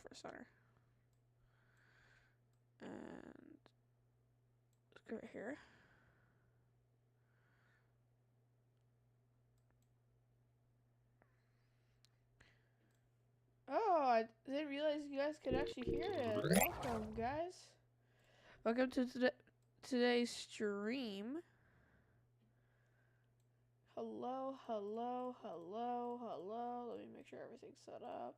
for center. And let's go right here. Oh, I didn't realize you guys could actually hear it. Welcome, guys. Welcome to today's stream. Hello, hello, hello, hello. Let me make sure everything's set up.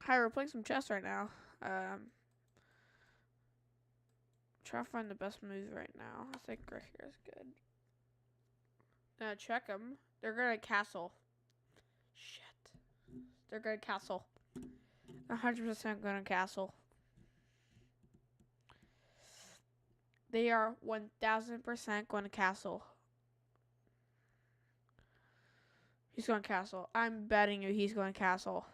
Hi, we're playing some chess right now. Try to find the best move right now. I think right here is good. Check them. They're gonna castle. Shit. They're gonna castle. 100% gonna castle. They are 1000% going to castle. He's going to castle. I'm betting you he's going to castle.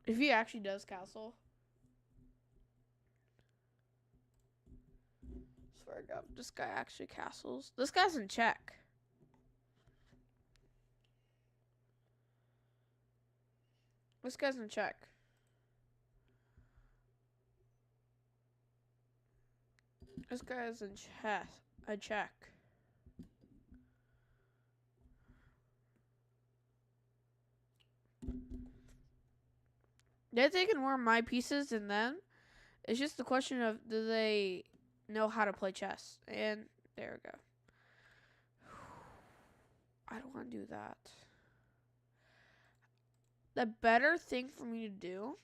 If he actually does castle. Swear to God, this guy actually castles. This guy's in check. This guy's in check. This guy's in chess. A check. They're taking more of my pieces than them. It's just the question of do they know how to play chess? And there we go. I don't want to do that. The better thing for me to do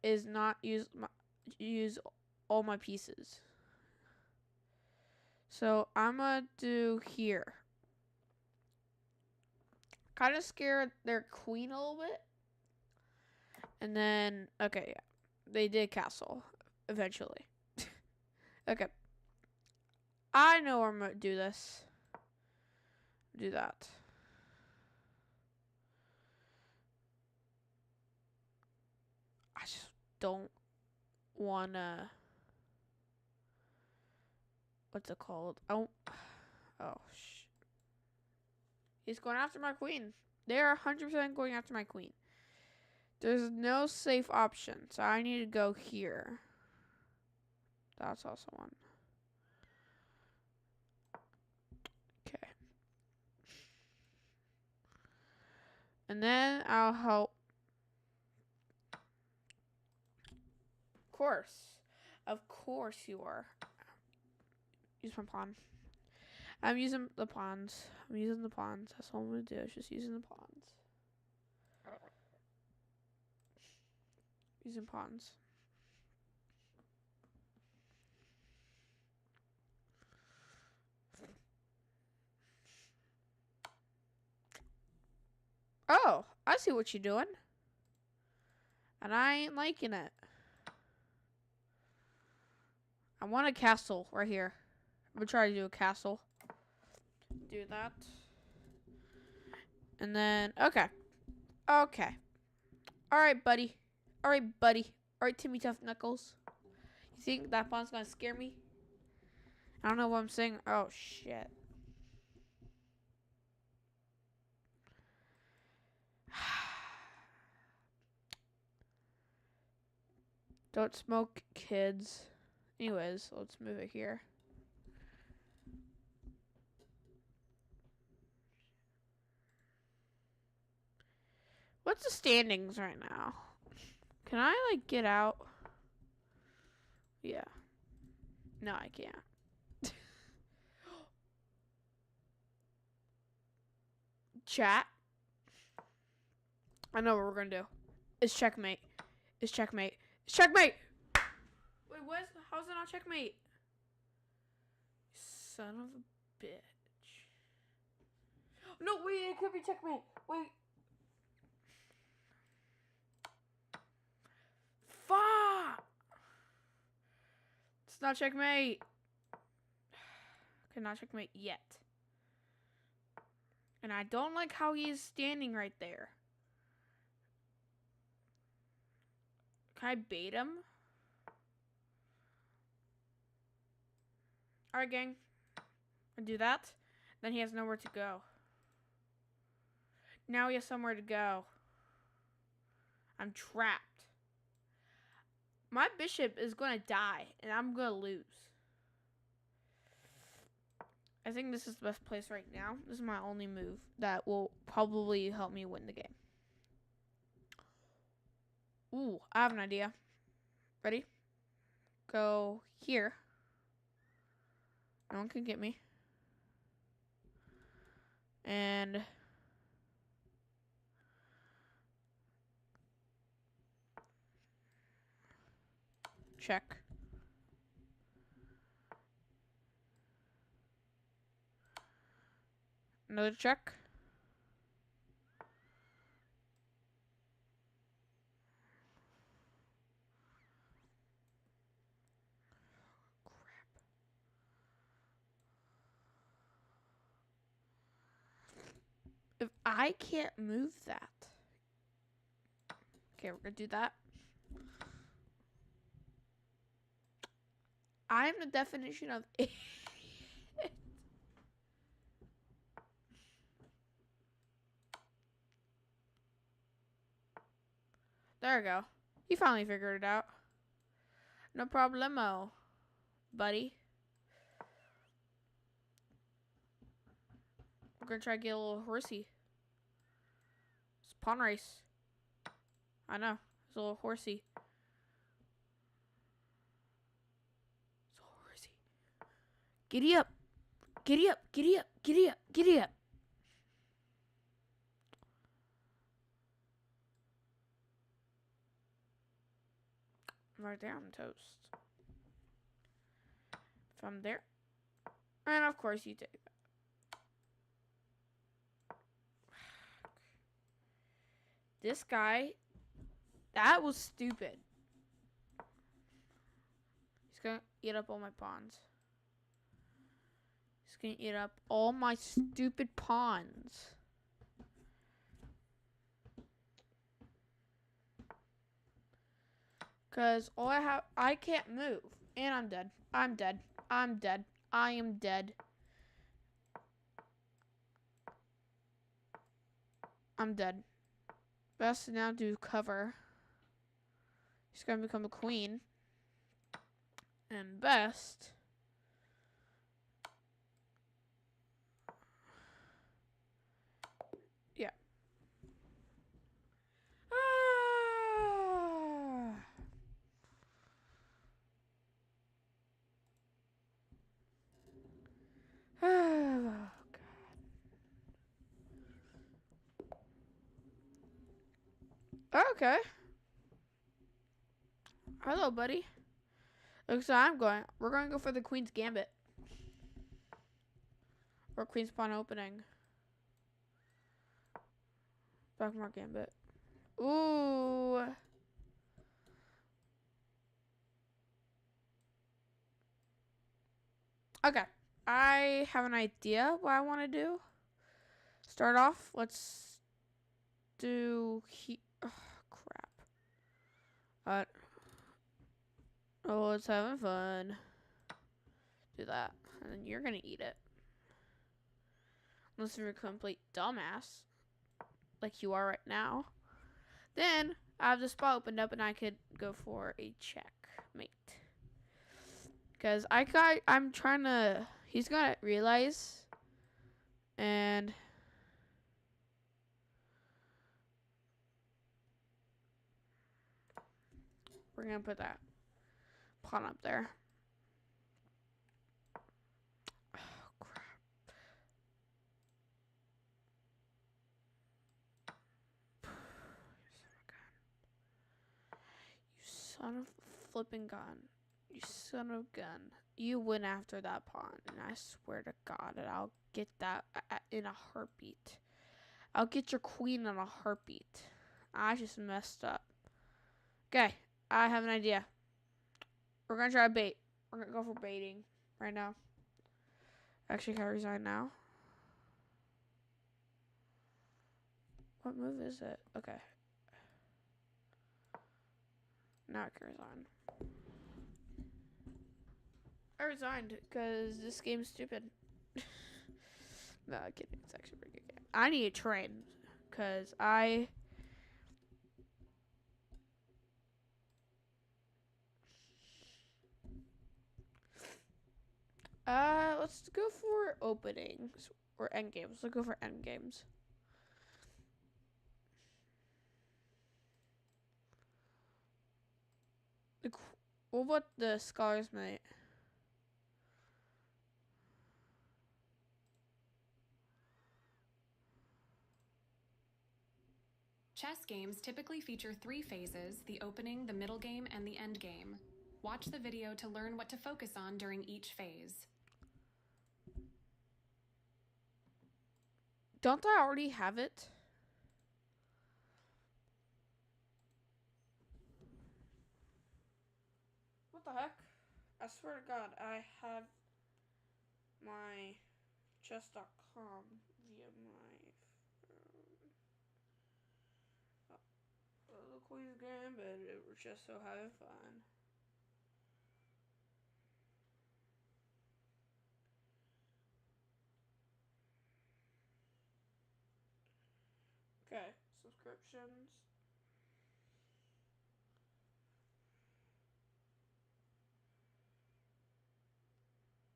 is not use all my pieces. So I'm gonna do here. Kind of scared their queen a little bit. And then, okay, yeah. They did castle eventually. Okay. I know where I'm gonna do this. Do that. I just don't wanna. What's it called? Oh, shit. He's going after my queen. They are 100% going after my queen. There's no safe option, so I need to go here. That's also one. Okay. And then I'll help. Of course you are. Use my pawn. I'm using the pawns. That's all I'm gonna do. Is just using the pawns. Using pawns. Oh, I see what you're doing. And I ain't liking it. I want a castle right here. I'm gonna try to do a castle. Do that. And then, okay. Okay. Alright, buddy. Alright, Timmy Tough Knuckles. You think that pawn's gonna scare me? I don't know what I'm saying. Oh, shit. Don't smoke, kids. Anyways, let's move it here. What's the standings right now? Can I, like, get out? Yeah. No, I can't. Chat. I know what we're gonna do. It's checkmate. It's checkmate. It's checkmate! Wait, what? How's it not checkmate? Son of a bitch. No, wait, it could be checkmate. Wait. Fuck! It's not checkmate. Cannot checkmate yet. And I don't like how he's standing right there. Can I bait him? Alright, gang. I do that. Then he has nowhere to go. Now he has somewhere to go. I'm trapped. My bishop is going to die, and I'm going to lose. I think this is the best place right now. This is my only move that will probably help me win the game. Ooh, I have an idea. Ready? Go here. No one can get me. And check. Another check. If I can't move that. Okay, we're going to do that. I'm the definition of idiot. There we go. You finally figured it out. No problemo, buddy. We're going to try to get a little horsey. It's pawn race. I know. It's a little horsey. It's a little horsey. Giddy up. Giddy up. Giddy up. Giddy up. Giddy up. Right there, I'm toast. If I'm there. And of course you take that. This guy, that was stupid. He's gonna eat up all my pawns. He's gonna eat up all my stupid pawns. Cause all I can't move. And I'm dead. I'm dead. I'm dead. I am dead. I'm dead. Best now do cover. He's gonna become a queen. And best. Yeah. Oh, God. Okay. Hello, buddy. Looks like we're going to go for the Queen's Gambit. Or Queen's Pawn opening. Blackmore Gambit. Ooh. Okay. I have an idea what I want to do. Start off. Let's do... Oh, crap. Oh, it's having fun. Do that. And then you're going to eat it. Unless you're a complete dumbass. Like you are right now. Then, I have the spot opened up and I could go for a checkmate. Because I'm trying to... He's going to realize. And... We're going to put that pawn up there. Oh, crap. You son of a flipping gun. You son of a gun. You win after that pawn. And I swear to God that I'll get that in a heartbeat. I'll get your queen in a heartbeat. I just messed up. Okay. I have an idea. We're going to try a bait. We're going to go for baiting right now. Actually, can I resign now? What move is it? Okay. Now I can resign. I resigned because this game's stupid. No, I'm kidding. It's actually a pretty good game. I need to train. because let's go for openings or end games. Let's go for end games. What about the Scholars Night? Chess games typically feature 3 phases: the opening, the middle game, and the end game. Watch the video to learn what to focus on during each phase. Don't I already have it? What the heck? I swear to God, I have my chess.com via my phone. The Queen's Gambit, we're just so having fun. Okay, subscriptions.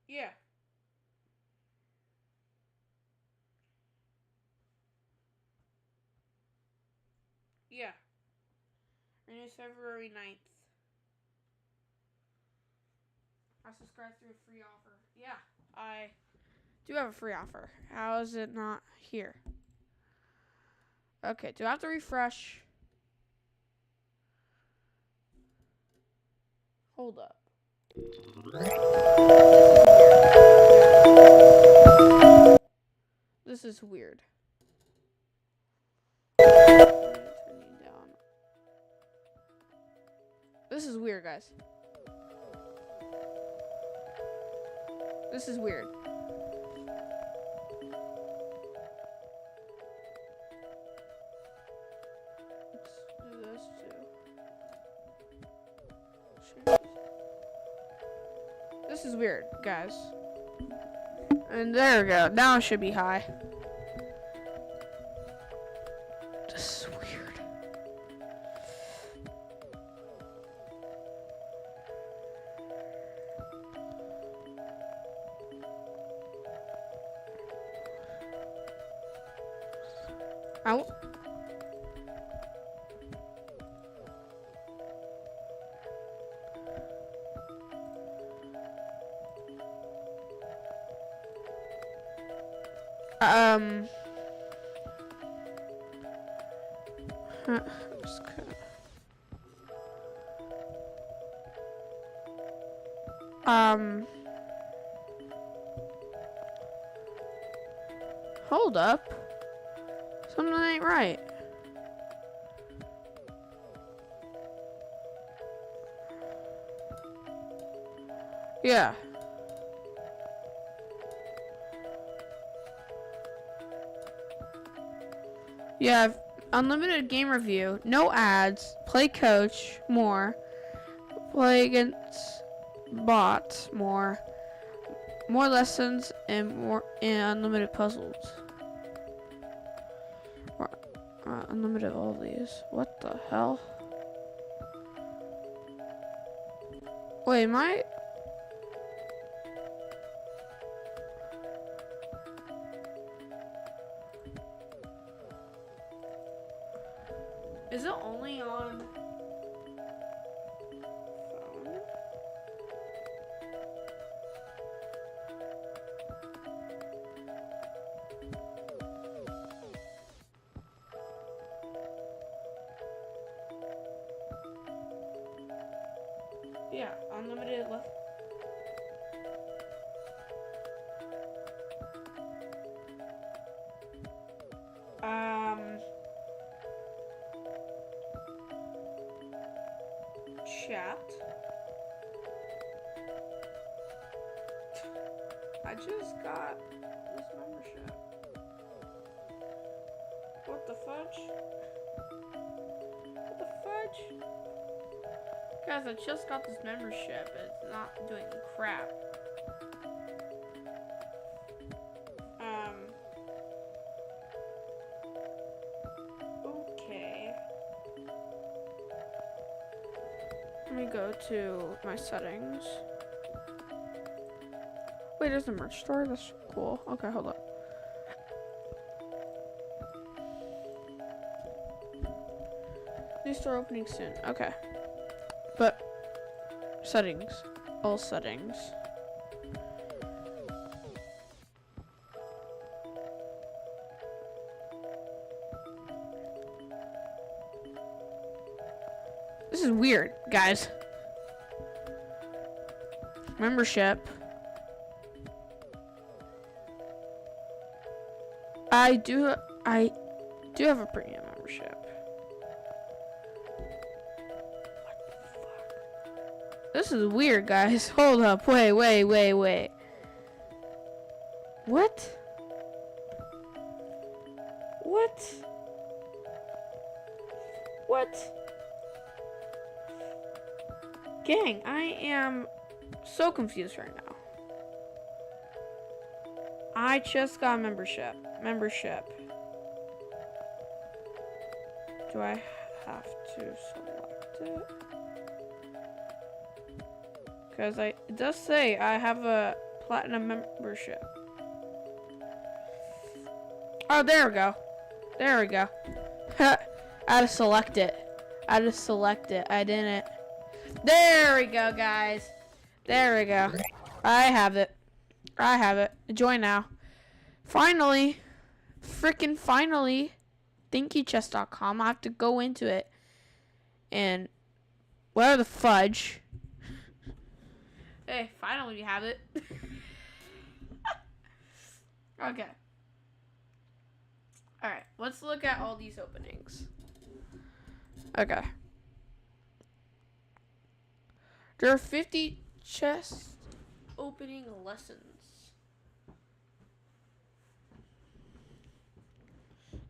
Yeah. Yeah. Renews February 9th. I subscribed through a free offer. Yeah, I do have a free offer. How is it not here? Okay, do I have to refresh? Hold up. This is weird. This is weird, guys. This is weird. Let's do this too. This is weird, guys. And there we go. Now it should be high. This is weird. Out. Hold up. Something ain't right. Yeah. You have unlimited game review, no ads, play coach, more, play against bots, more lessons, and more unlimited puzzles. Unlimited all these. What the hell? Wait, am I? Is it only on phone? Yeah, unlimited left. Chat. I just got this membership. What the fudge? What the fudge? Guys, I just got this membership. It's not doing crap. Let me go to my settings. Wait, there's a merch store? That's cool. Okay, hold up. New store opening soon. Okay. But, settings. All settings. This is weird, guys. Membership. I do have a premium membership. What the fuck? This is weird, guys. Hold up. Wait. What? Gang, I am so confused right now. I just got membership. Do I have to select it? Because it does say I have a platinum membership. Oh, there we go. I had to select it. I didn't. There we go, guys. There we go. I have it. Join now. Finally. Freaking finally. ThinkyChest.com. I have to go into it. And where the fudge? Hey, finally we have it. Okay. Alright, let's look at all these openings. Okay. There are 50 chest opening lessons.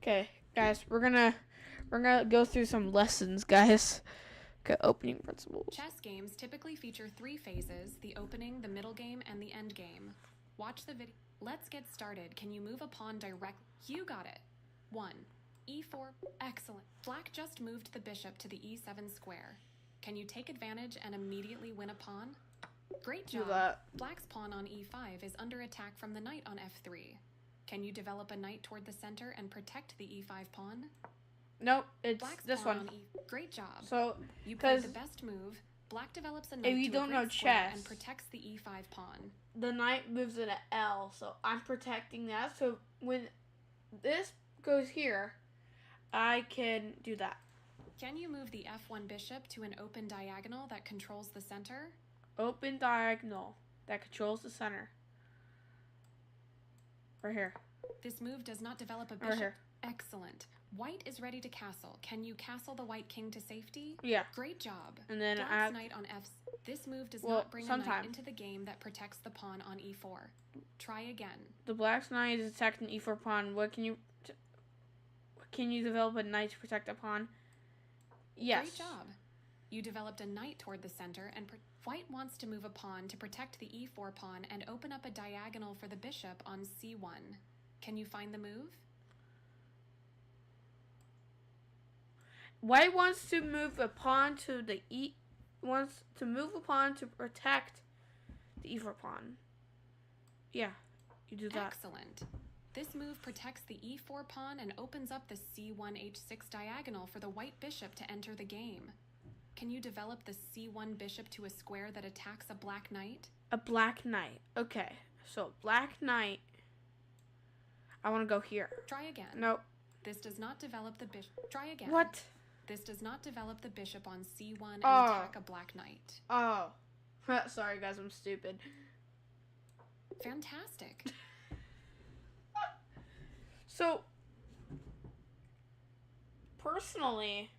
Okay, guys, we're gonna go through some lessons, guys. Okay, opening principles. Chess games typically feature 3 phases: the opening, the middle game, and the end game. Watch the video. Let's get started. Can you move a pawn direct? You got it. 1. E4. Excellent. Black just moved the bishop to the E7 square. Can you take advantage and immediately win a pawn? Great job. Black's pawn on E5 is under attack from the knight on F3. Can you develop a knight toward the center and protect the E5 pawn? Nope, it's Black's this pawn one. on Great job. So, you played the best move. Black develops a knight if you to a don't know great square chess, and protects the E5 pawn. the knight moves at an L, so I'm protecting that. So when this goes here, I can do that. Can you move the F1 bishop to an open diagonal that controls the center? Open diagonal that controls the center. Right here. This move does not develop a bishop. Right here. Excellent. White is ready to castle. Can you castle the white king to safety? Yeah. Great job. And then Black's knight on F. This move does not bring a knight into the game that protects the pawn on E4. Try again. The black's knight is attacked an E4 pawn. What can you develop a knight to protect a pawn? Yes. Great job. You developed a knight toward the center, and white wants to move a pawn to protect the E4 pawn and open up a diagonal for the bishop on C1. Can you find the move? White wants to move a pawn to the wants to move a pawn to protect the E4 pawn. Yeah, you do that. Excellent. This move protects the E4 pawn and opens up the C1 H6 diagonal for the white bishop to enter the game. Can you develop the C1 bishop to a square that attacks a black knight? A black knight. Okay, so black knight. I want to go here. Try again. Nope. This does not develop the bishop. Try again. What? This does not develop the bishop on C1 and attack a black knight. Oh. Sorry, guys, I'm stupid. Fantastic. So, personally,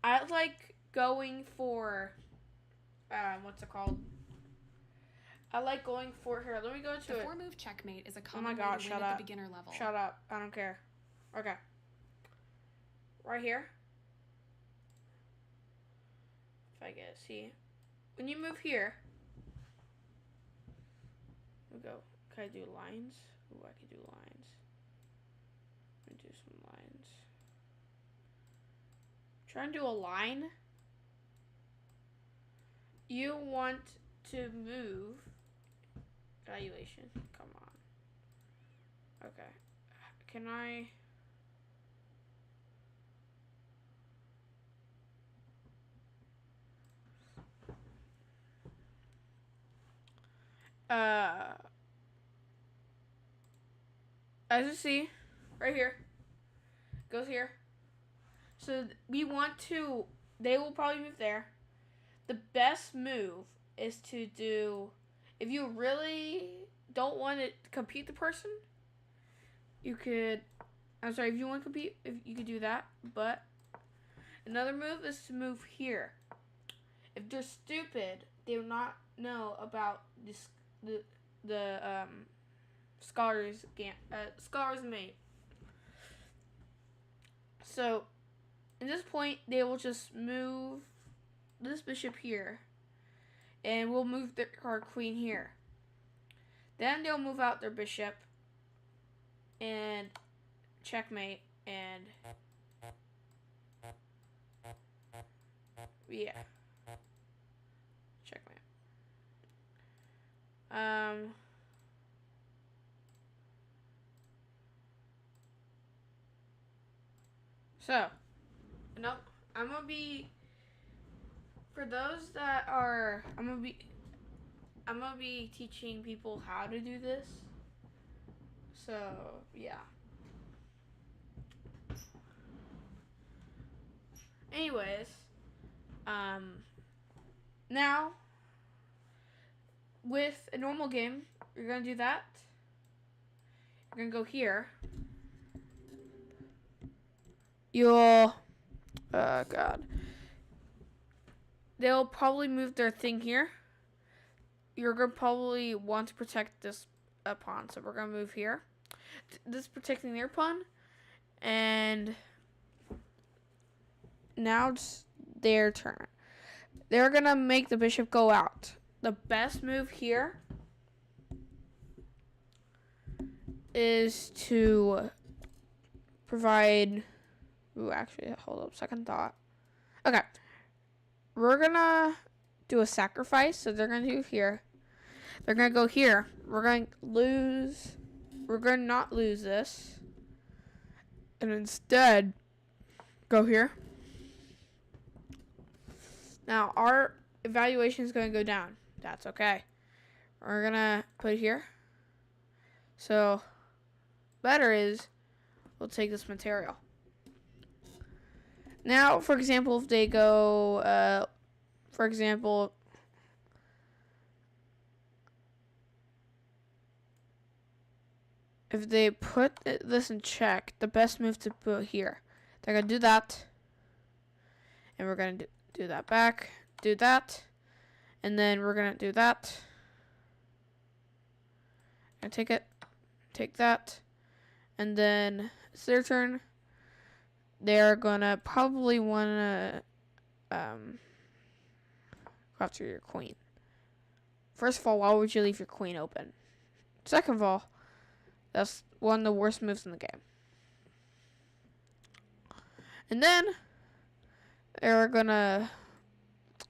I like going for, what's it called? I like going for, here, let me go to the it. 4-move checkmate is a Oh common my way god, to shut win at up. the beginner level. Shut up. I don't care. Okay. Right here. If I get to see. When you move here. We go. Can I do lines? Ooh, I can do lines. Let me do some lines. Trying to do a line. You want to move. Evaluation. Come on. Okay. Can I? As you see, right here. Goes here. So we want to, they will probably move there. The best move is to do, if you really don't want to compete the person, you could, if you want to compete, if you could do that. But another move is to move here. If they're stupid, they will not know about this, the scholars mate. So, at this point, they will just move this bishop here, and we'll move our queen here. Then they'll move out their bishop, and checkmate, and yeah, checkmate. So, no, I'm gonna be, for those that are, I'm gonna be teaching people how to do this. So, yeah. Anyways, now, with a normal game, you're gonna do that. You're gonna go here. You'll, God. They'll probably move their thing here. You're going to probably want to protect this pawn. So we're going to move here. This is protecting their pawn. And now it's their turn. They're going to make the bishop go out. The best move here is to provide... Ooh, actually, hold up. Second thought. Okay. We're going to do a sacrifice. So they're going to do here. They're going to go here. We're going to lose. We're going to not lose this. And instead, go here. Now, our evaluation is going to go down. That's okay. We're going to put it here. So, better is, we'll take this material. Now, for example, if they go, for example, if they put this in check, the best move to put here. They're going to do that. And we're going to do that back. Do that. And then we're going to do that. And take it. Take that. And then it's their turn. They're gonna probably wanna go after your queen. First of all, why would you leave your queen open? Second of all, that's one of the worst moves in the game. And then they're gonna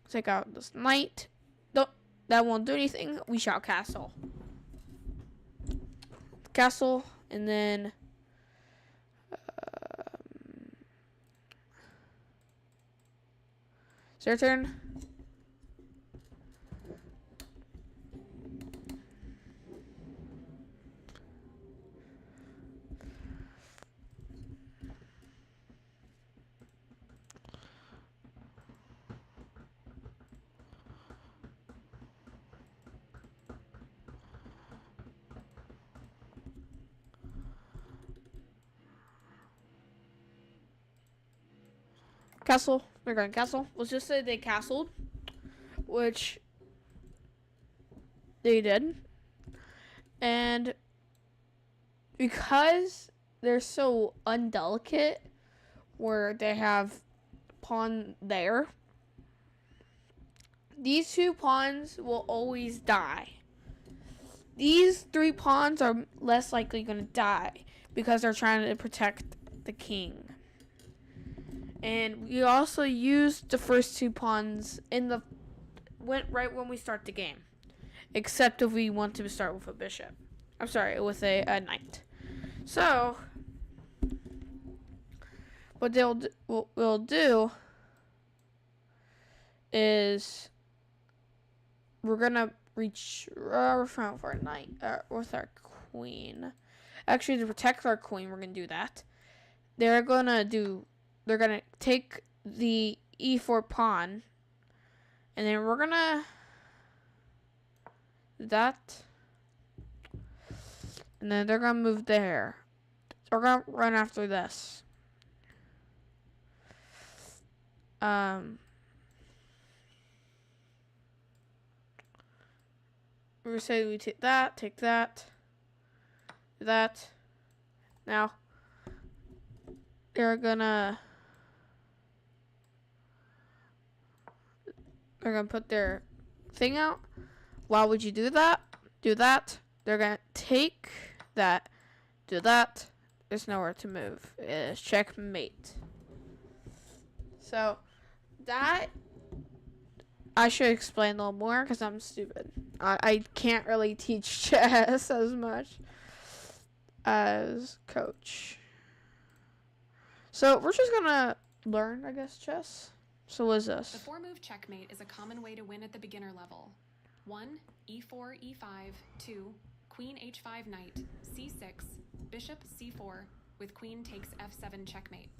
take out this knight. Nope, that won't do anything. We shall castle. Castle, and then it's your turn. Castle. They're going castle. Let's just say they castled, which they did. And because they're so undelicate, where they have pawn there, these two pawns will always die. These three pawns are less likely going to die because they're trying to protect the king. And we also used the first 2 pawns right when we start the game. Except if we want to start with a bishop. I'm sorry, with a knight. So, what we'll do is we're gonna reach front for our knight with our queen. Actually, to protect our queen, we're gonna do that. They're gonna take the e4 pawn, and then we're gonna do that, and then they're gonna move there. So we're gonna run after this. We're gonna say we take that, do that. Now, they're gonna put their thing out. Why would you do that? Do that. They're gonna take that, do that. There's nowhere to move. It's checkmate. So, that I should explain a little more because I'm stupid. I can't really teach chess as much as coach. So we're just gonna learn, I guess, chess. So what is this? The 4-move checkmate is a common way to win at the beginner level. 1, e4, e5, 2, queen h5 knight, c6, bishop c4, with queen takes f7 checkmate.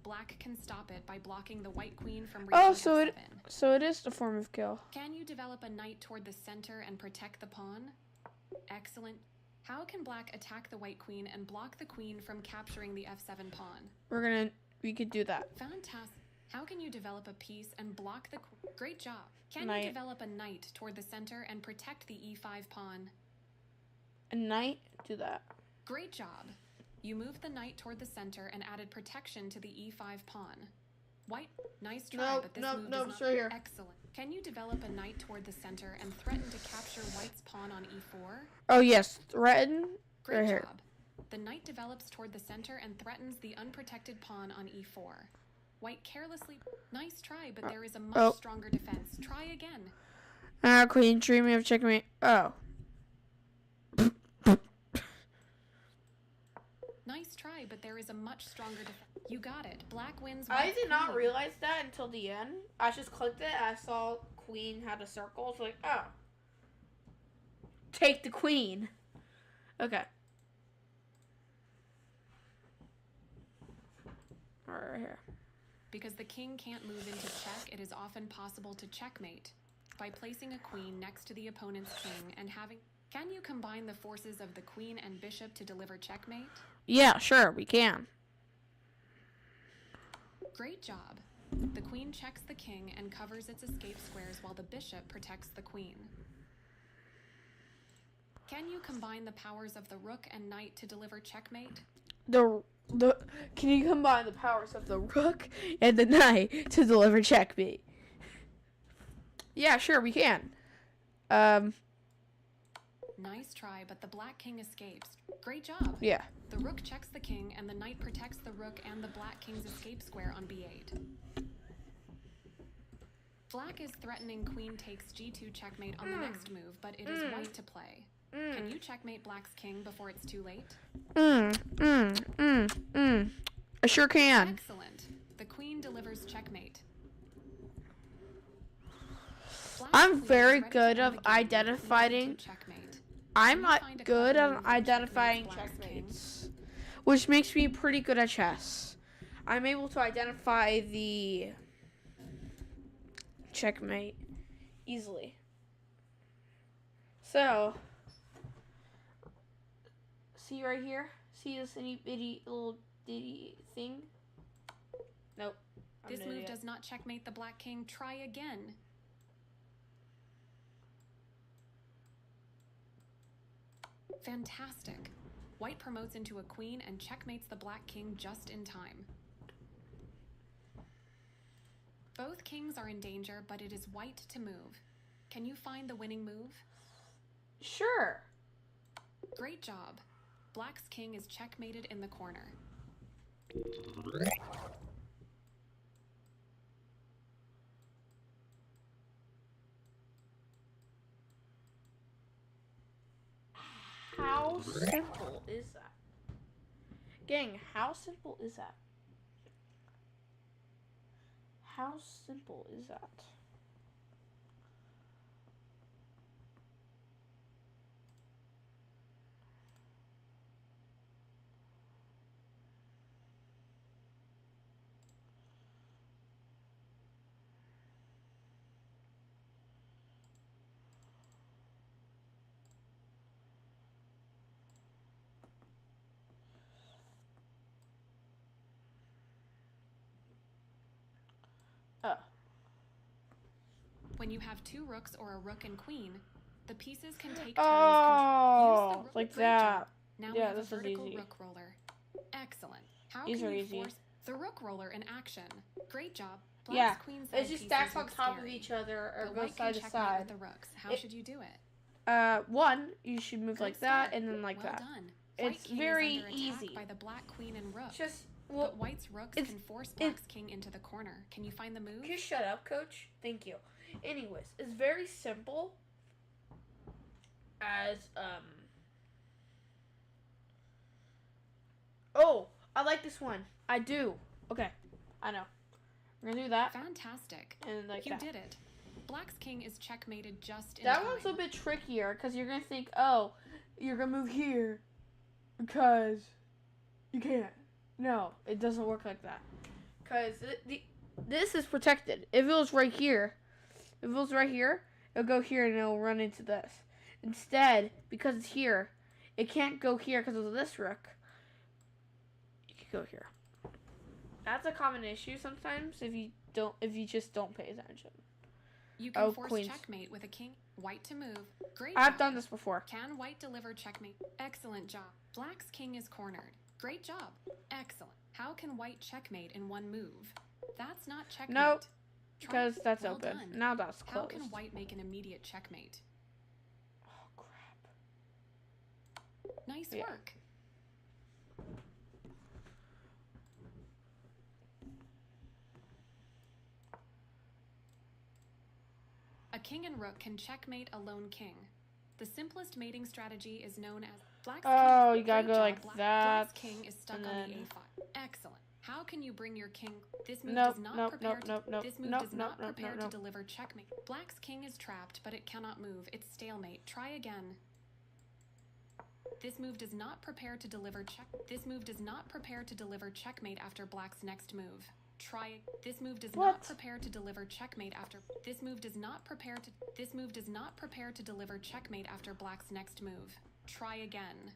Black can stop it by blocking the white queen from reaching f7. So it is the form of kill. Can you develop a knight toward the center and protect the pawn? Excellent. How can black attack the white queen and block the queen from capturing the f7 pawn? We could do that. Fantastic. How can you develop a piece and block the Great job. Can Knight. you develop a knight toward the center and protect the e5 pawn? A knight? Do that. Great job. You moved the knight toward the center and added protection to the e5 pawn. White, nice try, but this move is not right here. excellent. Can you develop a knight toward the center and threaten to capture white's pawn on e4? Oh yes, threaten. Great Right job. here. The knight develops toward the center and threatens the unprotected pawn on e4. White carelessly. Nice try, but there is a much stronger defense. Try again. Queen dreaming of checkmate. Oh. Nice try, but there is a much stronger defense. You got it. Black wins. I white did not queen. realize that until the end. I just clicked it. I saw queen had a circle. It's like, oh. Take the queen. Okay. Right here. Because the king can't move into check, it is often possible to checkmate by placing a queen next to the opponent's king and having... Can you combine the forces of the queen and bishop to deliver checkmate? Yeah, sure, we can. Great job. The queen checks the king and covers its escape squares while the bishop protects the queen. Can you combine the powers of the rook and knight to deliver checkmate? Can you combine the powers of the rook and the knight to deliver checkmate? Yeah, sure, we can. Nice try, but the black king escapes. Great job. Yeah. The rook checks the king, and the knight protects the rook and the black king's escape square on b8. Black is threatening queen takes g2 checkmate on the next move, but it is white to play. Can you checkmate black's king before it's too late? I sure can. Excellent. The queen delivers checkmate. Black's I'm queen is very ready to good end of the game with the queen identifying. into checkmate. I'm Can you not find a good clever at move that identifying checkmates black's king? checkmates, which makes me pretty good at chess. I'm able to identify the checkmate easily. So, see right here? See this itty bitty little ditty thing? Nope. I'm This an move idiot. does not checkmate the black king. Try again. Fantastic. White promotes into a queen and checkmates the black king just in time. Both kings are in danger, but it is white to move. Can you find the winning move? Sure. Great job. Black's king is checkmated in the corner. How simple is that? Gang, how simple is that? How simple is that? When you have 2 rooks or a rook and queen, the pieces can take turns Oh, use the rook. like Great that. job. Now we Yeah, have a this is vertical easy. rook roller. Excellent. How These can are you easy. force the rook roller in action? Great job. Black's Yeah, queen it just pieces stacks on look top of scary, each other or but goes white side can to checkmate side. with the rooks. How should you do it? One, you should move Good like start. that and then like well that. done. It's White king very is under attack easy. by the black queen and rook. Just, well, But white's rooks it's- can force black's king into the corner. Can you find the move? can you shut up, coach? Thank you. Anyways, it's very simple as, oh, I like this one. I do. Okay, I know. We're gonna do that Fantastic. and like You that. did it. Black's king is checkmated just in That time. one's a bit trickier because you're gonna think, oh, you're gonna move here because you can't. No, it doesn't work like that. Because this is protected. If it was right here, it'll go here and it'll run into this. Instead, because it's here, it can't go here because of this rook. You can go here. That's a common issue sometimes if you just don't pay attention. You can force queens. checkmate with a king. White to move. Great I've job. done this before. Can white deliver checkmate? Excellent job. Black's king is cornered. Great job. Excellent. How can white checkmate in one move? That's not checkmate. Nope, Try- because that's well open. done. Now that's How closed. can white make an immediate checkmate? Oh crap. Nice Yeah. work. A king and rook can checkmate a lone king. The simplest mating strategy is known as Black's Oh, king. you gotta Great go job, like Black's that, king is stuck and on the then- a5. Excellent. How can you bring your king? This move Nope, does not nope, prepare nope, to. nope, nope, This move nope, does not nope, nope, prepare nope, to nope. deliver checkmate. Black's king is trapped, but it cannot move. It's stalemate. Try again. This move does not prepare to deliver check. This move does not prepare to deliver checkmate after Black's next move. Try. This move does What? not prepare to deliver checkmate after. This move does not prepare to. This move does not prepare to deliver checkmate after Black's next move. Try again.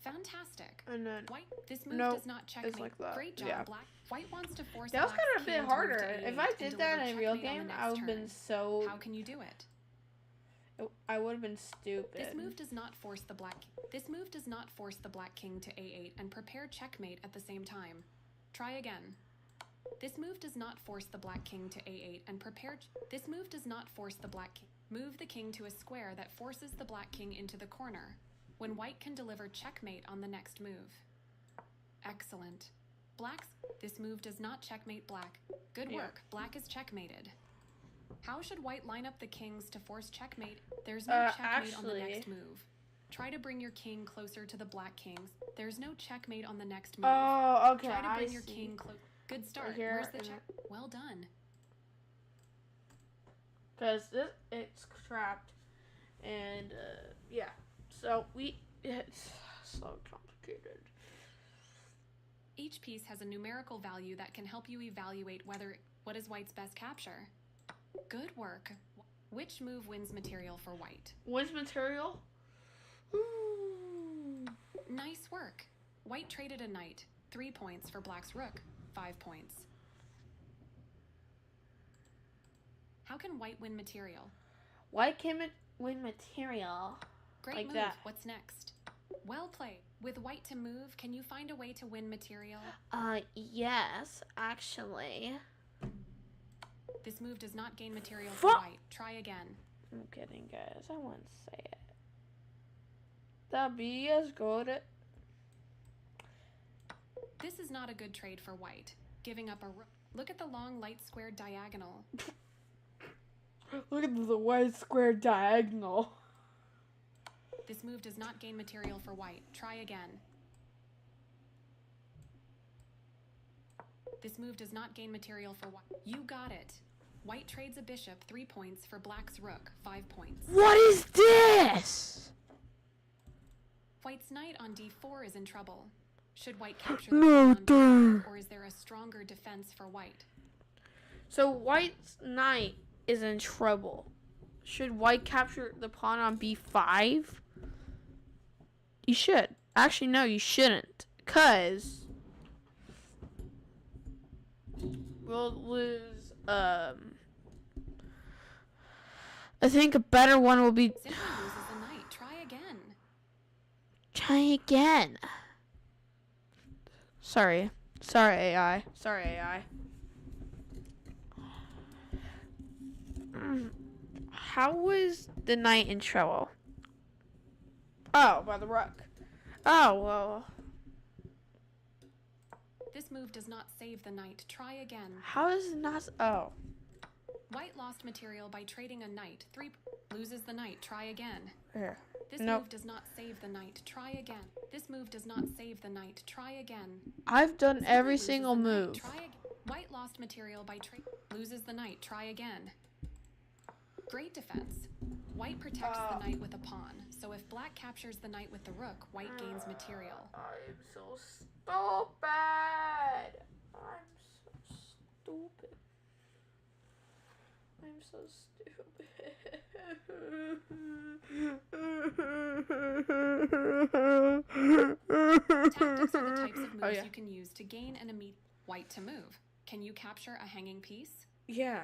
Fantastic. And then White. This move Nope, does not checkmate. like that, Great job, yeah. Black. White wants to force. that was Black's kind of a king bit to move harder. to If a8 I and did that deliver in a real checkmate on the game, next I would have turn. been so. How can you do it? I would have been stupid. This move does not force the black. This move does not force the black king to a8 and prepare checkmate at the same time. Try again. This move does not force the black king to a8 and prepare. This move does not force the black king. Move the king to a square that forces the black king into the corner. When white can deliver checkmate on the next move. Excellent. Black's. This move does not checkmate black. Good Yeah. work. Black is checkmated. How should white line up the kings to force checkmate? There's no checkmate on the actually- next move. Try to bring your king closer to the black kings. There's no checkmate on the next move. Oh, okay. Try to I bring your see. king close. Good start. here Where's the and check? Well done. Because it's trapped, and yeah. So it's so complicated. Each piece has a numerical value that can help you evaluate what is white's best capture. Good work. Which move wins material for white? Wins material. Ooh. Nice work. White traded a knight. 3 points for black's rook. 5 points. How can white win material? White can win material. Great Like move. that. What's next? Well played. With white to move, can you find a way to win material? Yes, actually. This move does not gain material for Fuck. white. Try again. I'm kidding, guys. I wouldn't say it. That'd be as good. This is not a good trade for white. Giving up a rook. Look at the long light square diagonal. Look at the white square diagonal. This move does not gain material for white. Try again. This move does not gain material for white. You got it. White trades a bishop 3 points for black's rook 5 points. What is this? White's knight on d4 is in trouble. Should white capture the No, pawn on b5, or is there a stronger defense for white? So white's knight is in trouble. Should white capture the pawn on b5? You should. Actually, no, you shouldn't. Because we'll lose, I think a better one will be... Simply loses the knight. Try again. Try again. Sorry. Sorry, AI. Sorry, AI. How was the knight in trouble? Oh, by the rook. Oh, well. This move does not save the knight. Try again. How is it not... Oh. White lost material by trading a knight. 3 loses the knight. Try again. Here. This Nope. move does not save the knight. Try again. This move does not save the knight. Try again. I've done Simply every loses single the knight. move. Try White lost material by trade. Loses the knight. Try again. Great defense. White protects the knight with a pawn. So if black captures the knight with the rook, white gains material. I'm so stupid. I'm so stupid. I'm so Tactics are the types of moves Oh, yeah. you can use to gain an immediate white to move. Can you capture a hanging piece? Yeah.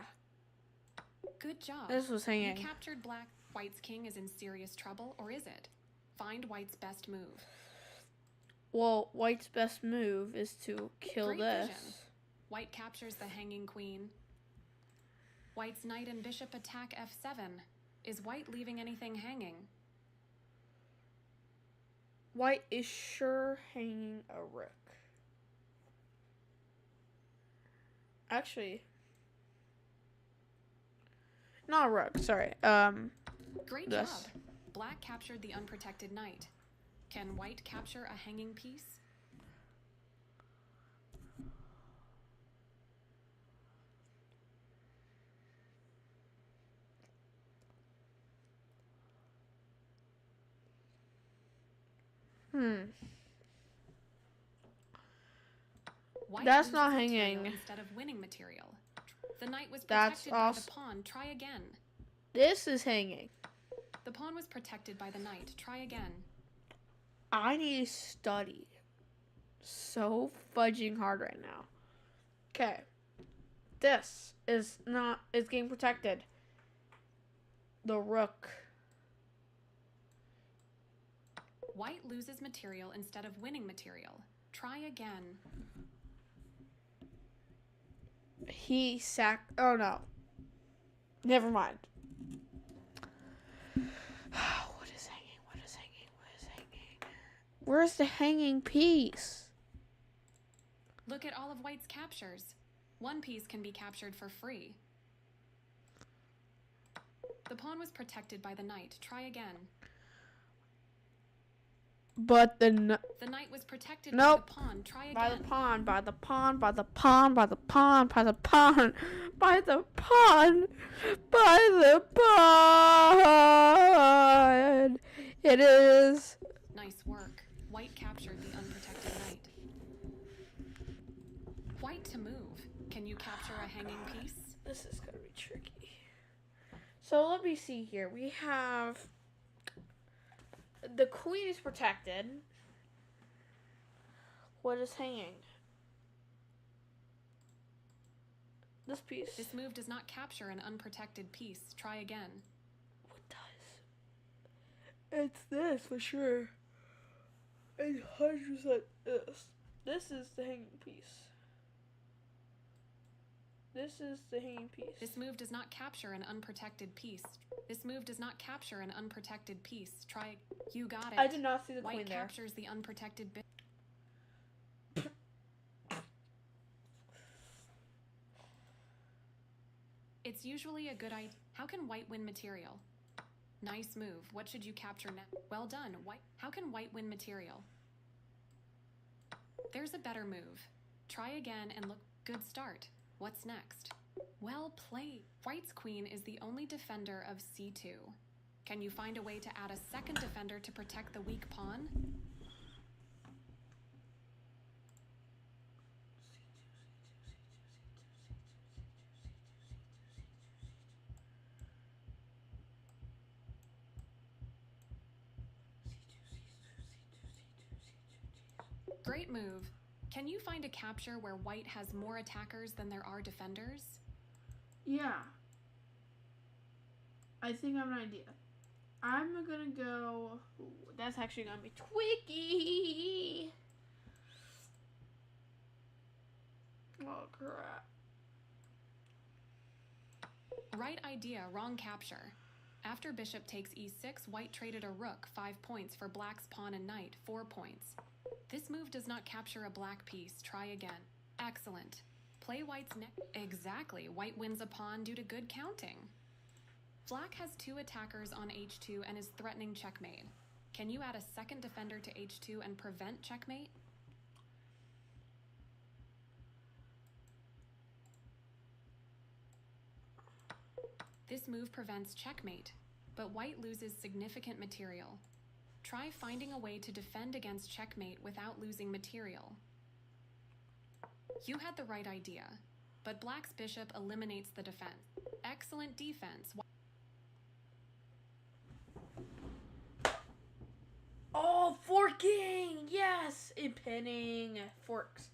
Good job. This was You hanging. captured black. White's king is in serious trouble, or is it? Find white's best move. Well, white's best move is to kill Great this. vision. White captures the hanging queen. White's knight and bishop attack f7. Is white leaving anything hanging? White is sure hanging a rook. Actually, not a rook. Sorry. Great This. job. Black captured the unprotected knight. Can white capture a hanging piece? White That's loses not material hanging. instead of winning material. The knight was That's protected by also- the pawn. Try again. This is hanging. The pawn was protected by the knight. Try again. I need to study so fudging hard right now. Okay. This is getting protected. The rook. White loses material instead of winning material. Try again. Oh no. Never mind. What is hanging? What is hanging? What is hanging? Where's the hanging piece? Look at all of white's captures. One piece can be captured for free. The pawn was protected by the knight. Try again. But The knight was protected Nope. by the pawn. Try again. by the pawn, by the pawn, by the pawn, by the pawn, by the pawn, by the pawn, by the pawn. It is. Nice work. White captured the unprotected knight. White to move. Can you capture a hanging piece? This is gonna be tricky. So let me see here. We have the queen is protected. What is hanging? This piece. This move does not capture an unprotected piece. Try again. What does? It's this for sure. It's 100% this. This is the hanging piece. This is the hanging piece. This move does not capture an unprotected piece. This move does not capture an unprotected piece. Try. You got it. I did not see the White queen there. captures the unprotected bit. It's usually a good idea. How can white win material? Nice move. What should you capture next? Well done. White. How can white win material? There's a better move. Try again and look. Good start. What's next? Well played. White's queen is the only defender of c2. Can you find a way to add a second defender to protect the weak pawn? Great move. Can you find a capture where white has more attackers than there are defenders? Yeah. I think I have an idea. I'm gonna go... Ooh, that's actually gonna be tricky. Oh, crap. Right idea, wrong capture. After bishop takes e6, white traded a rook, 5 points, for black's pawn and knight, 4 points. This move does not capture a black piece. Try again. Excellent. Play white's neck. Exactly. White wins a pawn due to good counting. Black has 2 attackers on h2 and is threatening checkmate. Can you add a second defender to h2 and prevent checkmate? This move prevents checkmate, but white loses significant material. Try finding a way to defend against checkmate without losing material. You had the right idea, but black's bishop eliminates the defense. Excellent defense. Oh, forking! Yes! Impinning. Forks.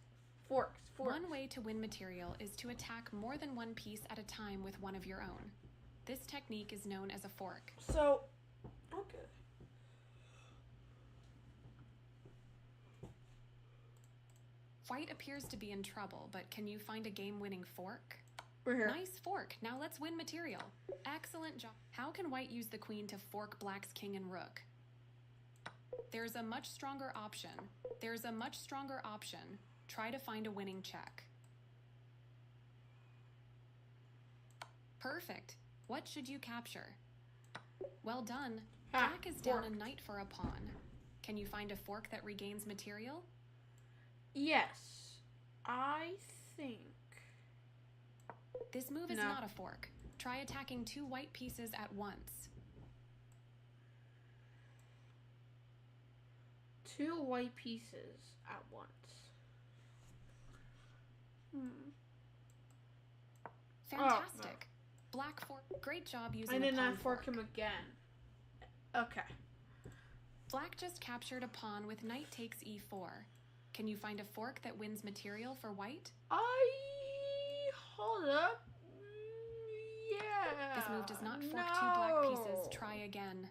Forks. One way to win material is to attack more than one piece at a time with one of your own. This technique is known as a fork. So, okay. White appears to be in trouble, but can you find a game-winning fork? We're here. Nice fork. Now let's win material. Excellent job. How can white use the queen to fork black's king and rook? There's a much stronger option. Try to find a winning check. Perfect. What should you capture? Well done. Black is down a knight for a pawn. Can you find a fork that regains material? Yes. I think. This move is not a fork. Try attacking 2 white pieces at once. 2 white pieces at once. Fantastic. Oh, no. Black fork. Great job using I a did pawn not fork him again. Okay. Black just captured a pawn with knight takes e4. Can you find a fork that wins material for white? Hold up. Yeah. This move does not fork 2 black pieces. Try again.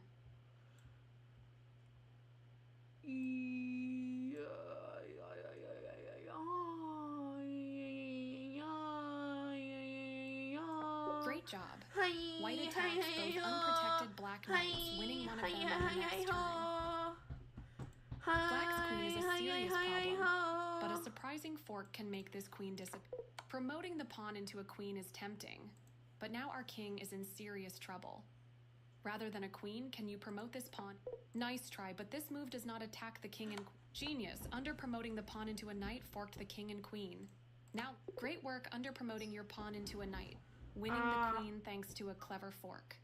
Great job. White attacks both unprotected black knights, winning one of them in the next turn. Black's queen is a serious problem, but a surprising fork can make this queen disappear. Promoting the pawn into a queen is tempting, but now our king is in serious trouble. Rather than a queen, can you promote this pawn? Nice try, but this move does not attack the king and genius. Under promoting the pawn into a knight forked the king and queen. Now, great work under promoting your pawn into a knight, winning the queen thanks to a clever fork.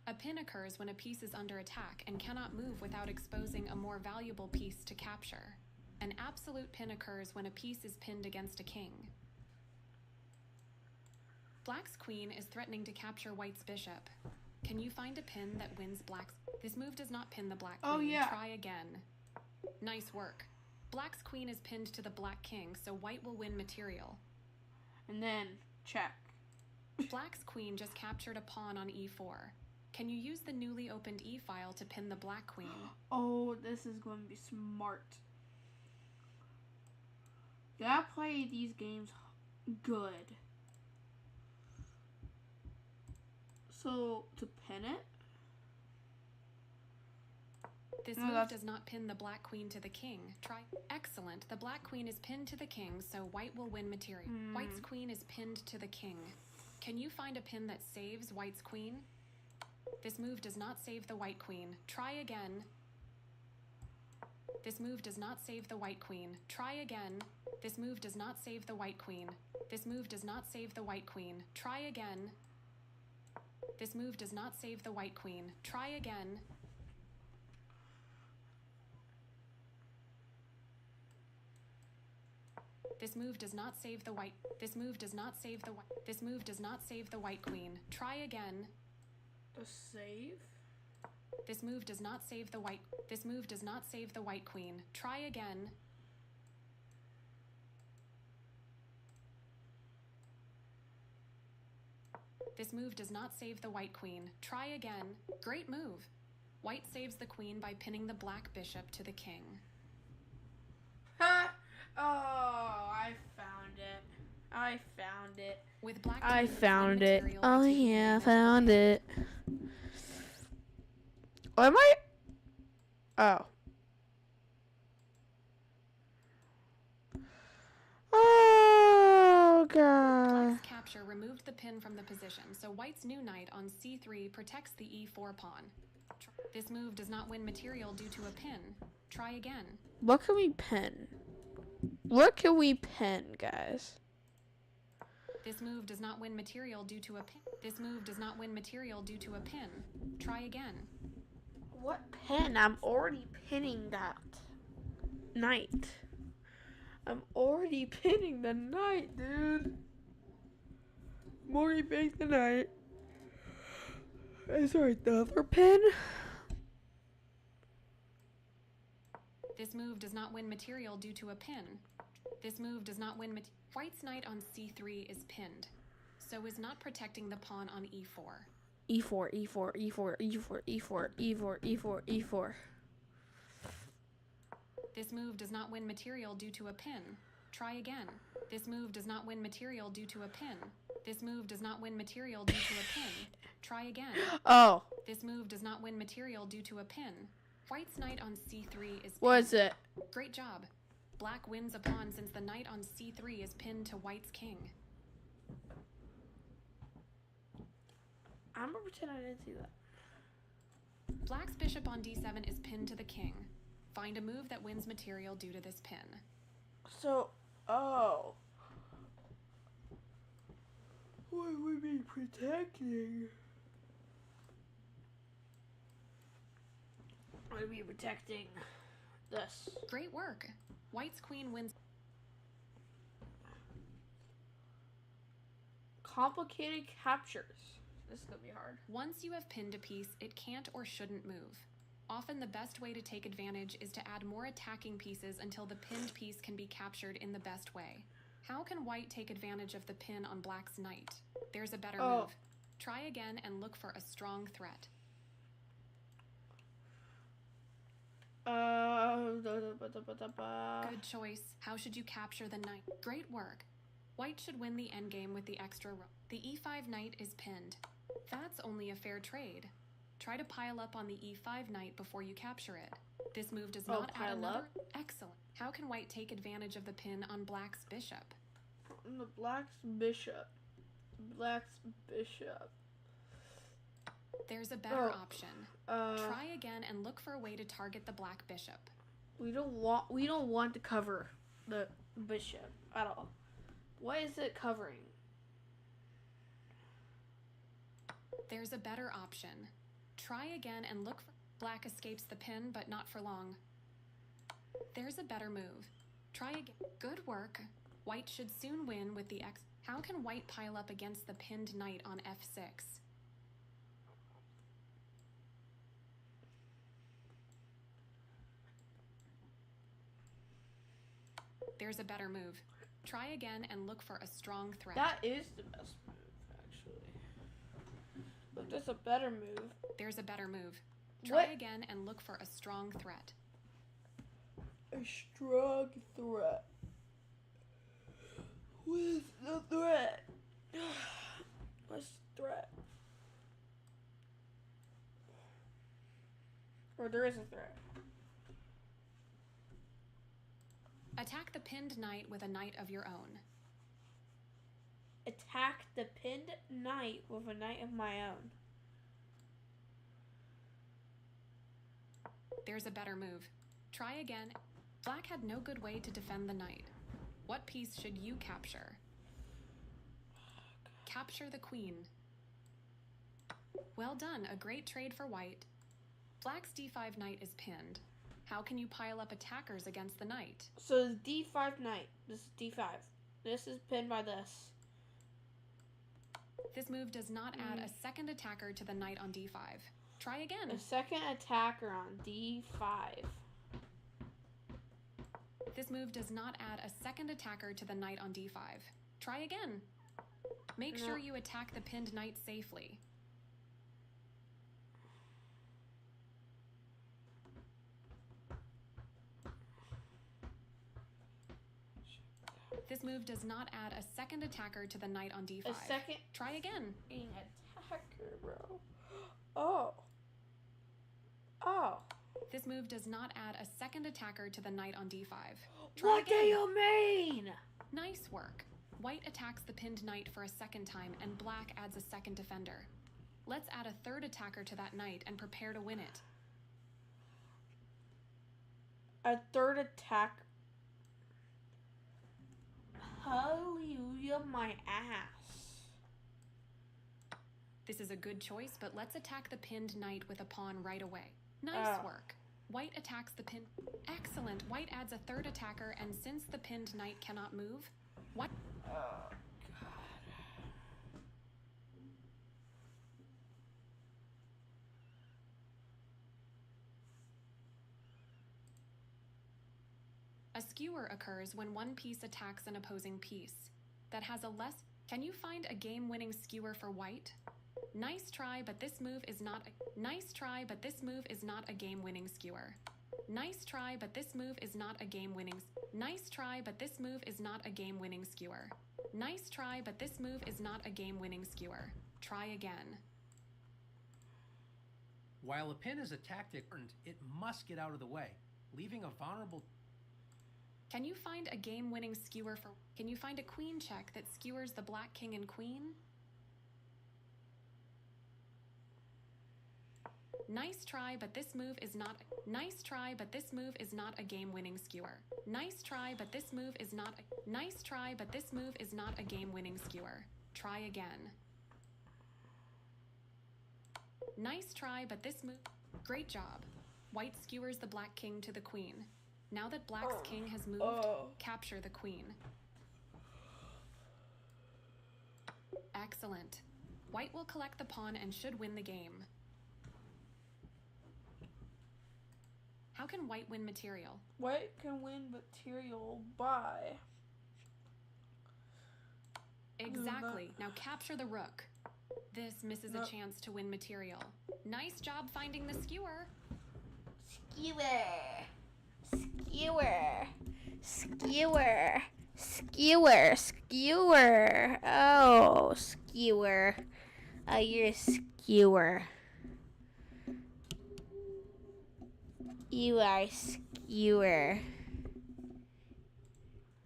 A pin occurs when a piece is under attack and cannot move without exposing a more valuable piece to capture. An absolute pin occurs when a piece is pinned against a king. Black's queen is threatening to capture white's bishop. Can you find a pin that wins black's? This move does not pin the black queen. Oh, yeah. Try again. Nice work. Black's queen is pinned to the black king, so white will win material. And then check. Black's queen just captured a pawn on e4. Can you use the newly opened e-file to pin the black queen? Oh, this is going to be smart. You gotta play these games good. So, to pin it, This No, move that's- does not pin the black queen to the king. Try. Excellent. The black queen is pinned to the king, so white will win material. White's queen is pinned to the king. Can you find a pin that saves white's queen? This move does not save the white queen. Try again. This move does not save the white queen. Try again. This move does not save the white queen. This move does not save the white queen. Try again. This move does not save the white queen. Try again. This move does not save the white. This move does not save the white. This move does not save the white queen. Try again. The save? This move does not save the white. This move does not save the white queen. Try again. This move does not save the white queen. Try again. Great move. White saves the queen by pinning the black bishop to the king. Ha! Oh, I found it. I found it. With black I queen, found win it. material by Oh taking yeah, advantage of the found pin. it. Oh, am I? Oh. Oh god. Black's capture removed the pin from the position, so white's new knight on c3 protects the e4 pawn. This move does not win material due to a pin. Try again. What can we pin? What can we pin, guys? This move does not win material due to a pin. This move does not win material due to a pin. Try again. What pin? I'm already pinning that knight. I'm already pinning the knight, dude. I'm already pinning the knight. Sorry, the other pin? This move does not win material due to a pin. This move does not win White's knight on c3 is pinned, so is not protecting the pawn on e4. E4, E4, E4, E4, E4, E4, E4, E4. This move does not win material due to a pin. Try again. This move does not win material due to a pin. This move does not win material due to a pin. Try again. Oh, This move does not win material due to a pin. White's knight on c3 is pinned. what is it? Great job. Black wins a pawn since the knight on c3 is pinned to white's king. I'm gonna pretend I didn't see that. Black's bishop on d7 is pinned to the king. Find a move that wins material due to this pin. So, oh. What would we be protecting? Would we be protecting this? Great work. White's queen wins. Complicated captures. This is gonna be hard. Once you have pinned a piece, it can't or shouldn't move. Often the best way to take advantage is to add more attacking pieces until the pinned piece can be captured in the best way. How can white take advantage of the pin on black's knight? There's a better Oh. move. Try again and look for a strong threat. Good choice. How should you capture the knight? Great work. White should win the endgame with the extra rook. The e5 knight is pinned. That's only a fair trade. Try to pile up on the e5 knight before you capture it. This move does not add pile another. up? Excellent. How can white take advantage of the pin on black's bishop? The black's bishop. Black's bishop. There's a better Oh. option. Try again and look for a way to target the black bishop. We don't want to cover the bishop at all. What is it covering? There's a better option. Try again and look for. Black escapes the pin, but not for long. There's a better move. Try again. Good work. White should soon win with the x. How can white pile up against the pinned knight on f6? There's a better move. Try again and look for a strong threat. That is the best move, actually. But there's a better move. There's a better move. Try What? again and look for a strong threat. A strong threat. What's the threat? What's the threat? Or there is a threat. Attack the pinned knight with a knight of your own. Attack the pinned knight with a knight of my own. There's a better move. Try again. Black had no good way to defend the knight. What piece should you capture? Capture the queen. Well done, a great trade for white. Black's d5 knight is pinned. How can you pile up attackers against the knight? So it's d5 knight. This is d5. This is pinned by this. This move does not add a second attacker to the knight on d5. Try again. A second attacker on d5. This move does not add a second attacker to the knight on d5. Try again. Make sure you attack the pinned knight safely. This move does not add a second attacker to the knight on d5. A second. Try again. Attacker, bro. Oh. Oh. This move does not add a second attacker to the knight on d5. Try What again. do you mean? Nice work. White attacks the pinned knight for a second time, and black adds a second defender. Let's add a third attacker to that knight and prepare to win it. A third attack. Hallelujah, my ass. This is a good choice, but let's attack the pinned knight with a pawn right away. Nice work. White attacks the pin. Excellent. White adds a third attacker, and since the pinned knight cannot move, what? Oh, God. A skewer occurs when one piece attacks an opposing piece. That has a less... Can you find a game-winning skewer for white? Nice try, but this move is not a... Nice try, but this move is not a game-winning skewer. Nice try, but this move is not a game-winning... Nice try, but this move is not a game-winning skewer. Nice try, but this move is not a game-winning skewer. Try again. While a pin is a tactic, it must get out of the way, leaving a vulnerable... Can you find a game-winning skewer for... Can you find a queen check that skewers the black king and queen? Nice try, but this move is not... Nice try, but this move is not a game-winning skewer. Nice try, but this move is not... Nice try, but this move is not a game-winning skewer. Try again. Nice try, but this move... Great job. White skewers the black king to the queen. Now that black's king has moved, capture the queen. Excellent. White will collect the pawn and should win the game. How can white win material? White can win material by... Exactly. Now capture the rook. This misses a chance to win material. Nice job finding the skewer. Skewer. Skewer. Skewer. Skewer. Skewer. Oh, skewer. Oh, you're a skewer. You are skewer.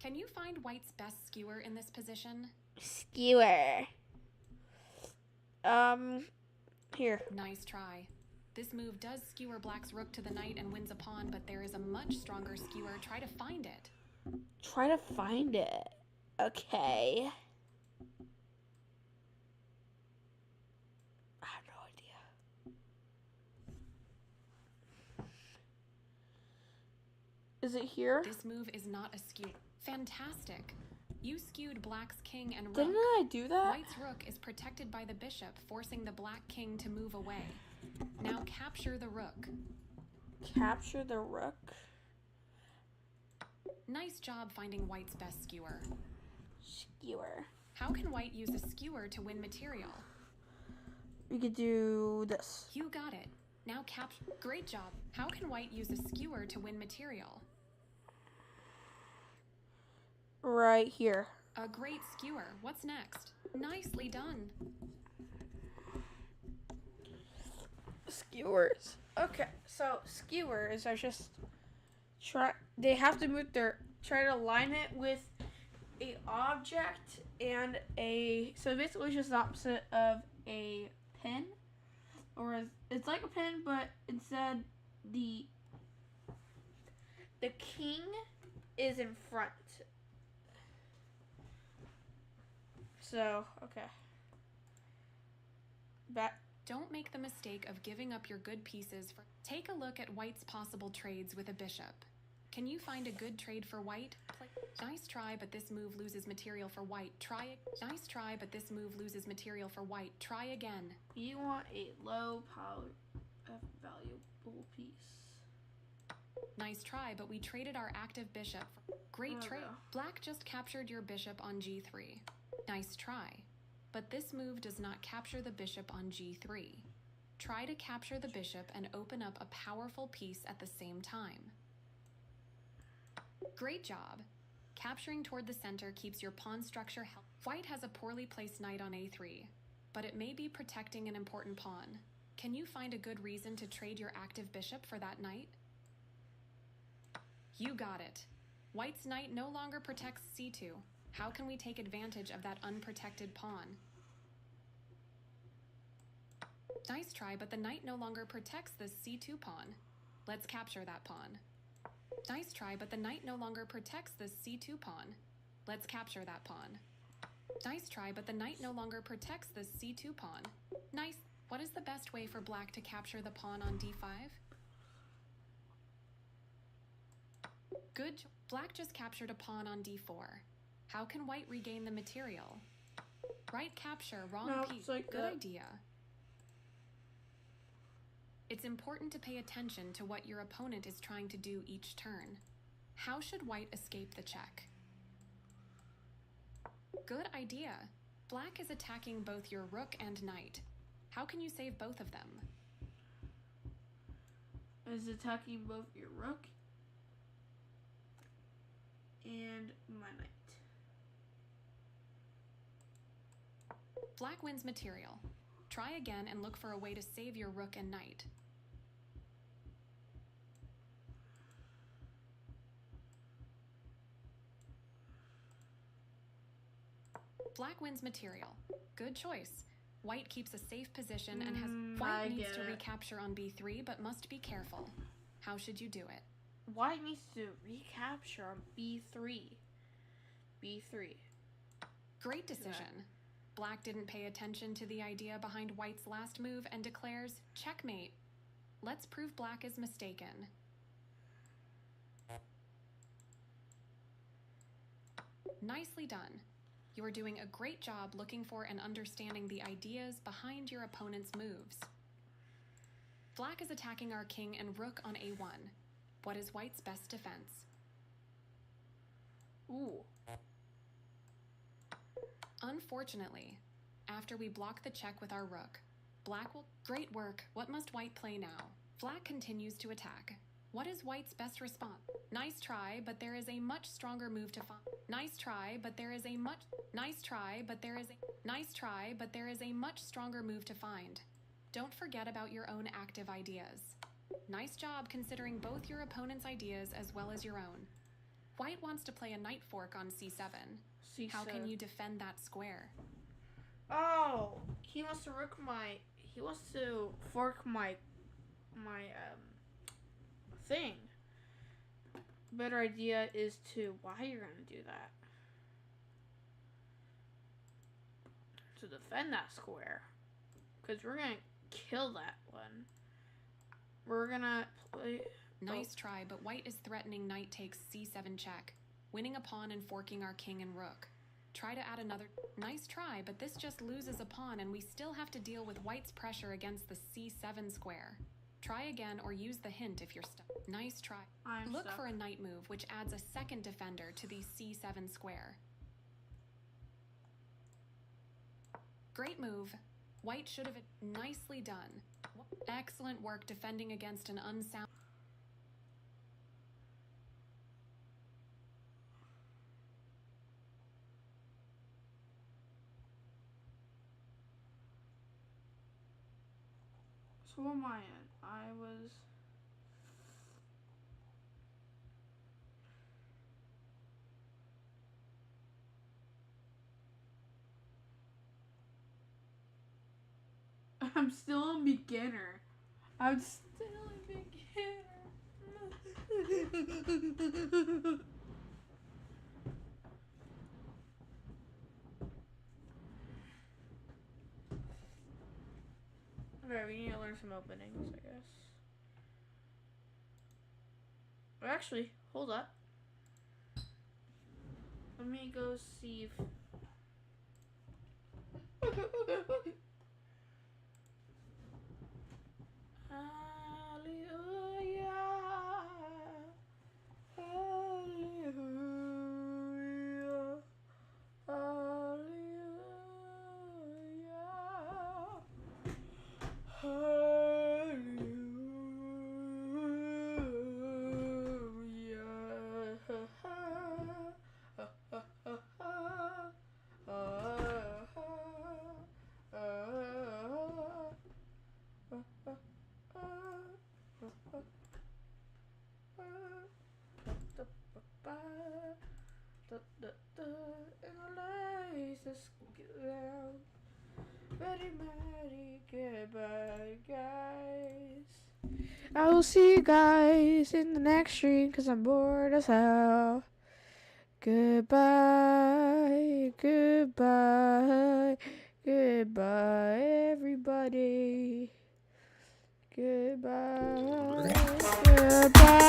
Can you find white's best skewer in this position? Skewer. Here. Nice try. This move does skewer black's rook to the knight and wins a pawn, but there is a much stronger skewer. Try to find it. Try to find it. Okay. I have no idea. Is it here? This move is not a skew. Fantastic. You skewed black's king and rook. Didn't I do that? White's rook is protected by the bishop, forcing the black king to move away. Now capture the rook. Capture the rook? Nice job finding white's best skewer. Skewer. How can white use a skewer to win material? We could do this. You got it. Now capture. Great job. How can white use a skewer to win material? Right here. A great skewer. What's next? Nicely done. Skewers. Okay, so skewers are just they have to move their try to align it with a object and a, so basically it's just the opposite of a pin, or it's like a pin, but instead the king is in front. So, okay. Don't make the mistake of giving up your good pieces for... Take a look at white's possible trades with a bishop. Can you find a good trade for white? Nice try, but this move loses material for white. Nice try, but this move loses material for white. Try again. You want a low power valuable piece. Nice try, but we traded our active bishop. Great trade. Black just captured your bishop on g3. Nice try. But this move does not capture the bishop on g3. Try to capture the bishop and open up a powerful piece at the same time. Great job. Capturing toward the center keeps your pawn structure healthy. White has a poorly placed knight on a3, but it may be protecting an important pawn. Can you find a good reason to trade your active bishop for that knight? You got it. White's knight no longer protects c2. How can we take advantage of that unprotected pawn? Nice try, but the knight no longer protects this c2 pawn. Let's capture that pawn. Nice try, but the knight no longer protects this c2 pawn. Let's capture that pawn. Nice try, but the knight no longer protects this c2 pawn. Nice. What is the best way for black to capture the pawn on d5? Good. Black just captured a pawn on d4. How can white regain the material? Right capture, wrong piece. Like good idea. It's important to pay attention to what your opponent is trying to do each turn. How should white escape the check? Good idea. Black is attacking both your rook and knight. How can you save both of them? Is attacking both your rook and my knight. Black wins material. Try again and look for a way to save your rook and knight. Black wins material. Good choice. White keeps a safe position and has... White needs to recapture on b3, but must be careful. How should you do it? White needs to recapture on b3. b3. Great decision. Black didn't pay attention to the idea behind white's last move and declares, checkmate. Let's prove black is mistaken. Nicely done. You are doing a great job looking for and understanding the ideas behind your opponent's moves. Black is attacking our king and rook on a1. What is white's best defense? Ooh. Unfortunately, after we block the check with our rook, black will... Great work. What must white play now? Black continues to attack. What is white's best response? Nice try, but there is a much stronger move to find. Nice try, but there is a much... Nice try, but there is a... Nice try, but there is a much stronger move to find. Don't forget about your own active ideas. Nice job considering both your opponent's ideas as well as your own. White wants to play a knight fork on c7. How can you defend that square? Oh, he wants to rook my... He wants to fork my thing. Better idea is to... Why are you going to do that? To defend that square. Because we're going to kill that one. We're going to play... Nice try, but white is threatening knight takes c7 check, winning a pawn and forking our king and rook. Try to add another... Nice try, but this just loses a pawn and we still have to deal with white's pressure against the c7 square. Try again or use the hint if you're stuck. Nice try. Look for a knight move, which adds a second defender to the c7 square. Great move. White should have... Nicely done. Excellent work defending against an unsound... So what am I in? I was... I'm still a beginner. I'm still a beginner. Okay, we need to learn some openings, I guess. Or actually, hold up. Let me go see if... Hallelujah. Hallelujah. Very merry goodbye, guys. I will see you guys in the next stream because I'm bored as hell. Goodbye, goodbye, goodbye, everybody. Goodbye, goodbye.